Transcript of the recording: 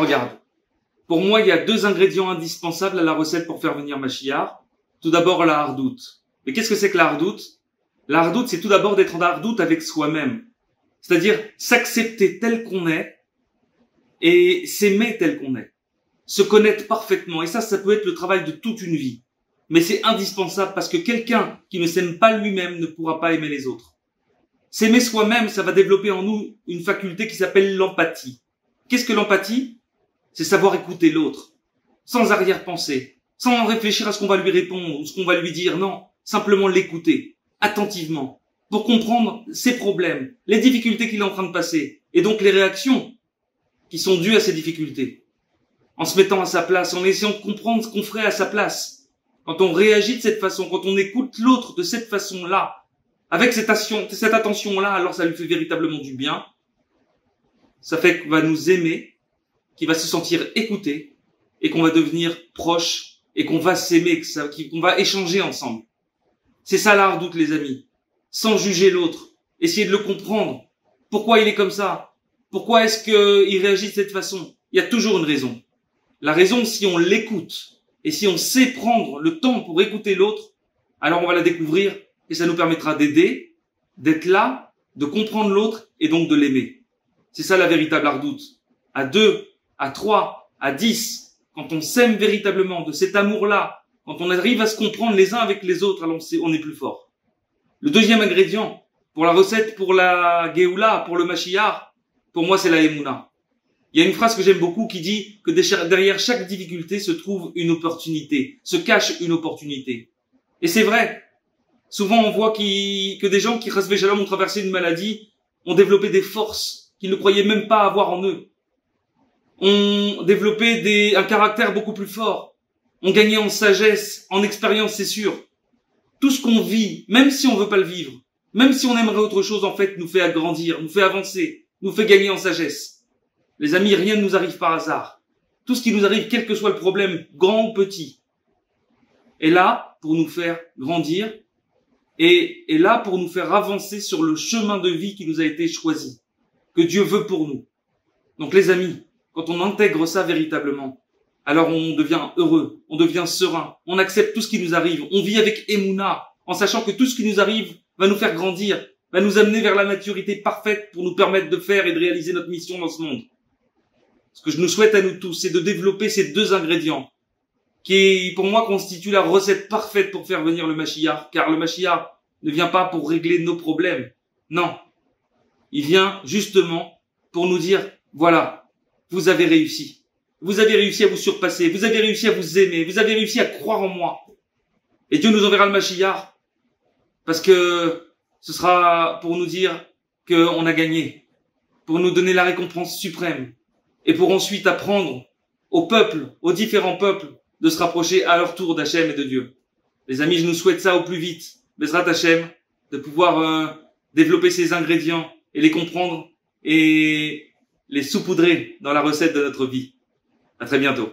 regarde. Pour moi, il y a deux ingrédients indispensables à la recette pour faire venir Mashiach. Tout d'abord, la hardoute. Mais qu'est-ce que c'est que la hardoute? La hardoute, c'est tout d'abord d'être en hardoute avec soi-même. C'est-à-dire s'accepter tel qu'on est et s'aimer tel qu'on est. Se connaître parfaitement. Et ça peut être le travail de toute une vie. Mais c'est indispensable parce que quelqu'un qui ne s'aime pas lui-même ne pourra pas aimer les autres. S'aimer soi-même, ça va développer en nous une faculté qui s'appelle l'empathie. Qu'est-ce que l'empathie? C'est savoir écouter l'autre, sans arrière-pensée, sans réfléchir à ce qu'on va lui répondre ou ce qu'on va lui dire. Non, simplement l'écouter, attentivement, pour comprendre ses problèmes, les difficultés qu'il est en train de passer, et donc les réactions qui sont dues à ces difficultés. En se mettant à sa place, en essayant de comprendre ce qu'on ferait à sa place. Quand on réagit de cette façon, quand on écoute l'autre de cette façon-là, avec cette attention-là, alors ça lui fait véritablement du bien. Ça fait qu'on va nous aimer, qu'il va se sentir écouté, et qu'on va devenir proche, et qu'on va s'aimer, qu'on va échanger ensemble. C'est ça la hardoute, les amis. Sans juger l'autre. Essayer de le comprendre. Pourquoi il est comme ça? Pourquoi est-ce qu'il réagit de cette façon? Il y a toujours une raison. La raison, si on l'écoute, et si on sait prendre le temps pour écouter l'autre, alors on va la découvrir, et ça nous permettra d'aider, d'être là, de comprendre l'autre, et donc de l'aimer. C'est ça la véritable hardoute. À 2, à 3, à 10, quand on s'aime véritablement de cet amour-là, quand on arrive à se comprendre les uns avec les autres, alors on est plus fort. Le deuxième ingrédient, pour la recette, pour la Géoula, pour le Mashiach, pour moi c'est la Emouna. Il y a une phrase que j'aime beaucoup qui dit que derrière chaque difficulté se trouve une opportunité, se cache une opportunité. Et c'est vrai. Souvent on voit que des gens qui, chas v'shalom, ont traversé une maladie, ont développé des forces qu'ils ne croyaient même pas avoir en eux. Ont développé un caractère beaucoup plus fort. Ont gagné en sagesse, en expérience, c'est sûr. Tout ce qu'on vit, même si on veut pas le vivre, même si on aimerait autre chose, en fait, nous fait agrandir, nous fait avancer, nous fait gagner en sagesse. Les amis, rien ne nous arrive par hasard. Tout ce qui nous arrive, quel que soit le problème, grand ou petit, est là pour nous faire grandir et est là pour nous faire avancer sur le chemin de vie qui nous a été choisi, que Dieu veut pour nous. Donc les amis, quand on intègre ça véritablement, alors on devient heureux, on devient serein, on accepte tout ce qui nous arrive, on vit avec Emouna, en sachant que tout ce qui nous arrive va nous faire grandir, va nous amener vers la maturité parfaite pour nous permettre de faire et de réaliser notre mission dans ce monde. Ce que je nous souhaite à nous tous, c'est de développer ces deux ingrédients, qui, pour moi, constituent la recette parfaite pour faire venir le Mashiach, car le Mashiach ne vient pas pour régler nos problèmes. Non. Il vient justement pour nous dire, voilà, vous avez réussi. Vous avez réussi à vous surpasser, vous avez réussi à vous aimer, vous avez réussi à croire en moi. Et Dieu nous enverra le Mashiach, parce que ce sera pour nous dire qu'on a gagné, pour nous donner la récompense suprême, et pour ensuite apprendre aux peuples, aux différents peuples, de se rapprocher à leur tour d'Hachem et de Dieu. Les amis, je nous souhaite ça au plus vite, Bezrat Hachem, de pouvoir développer ces ingrédients et les comprendre et les saupoudrer dans la recette de notre vie. À très bientôt.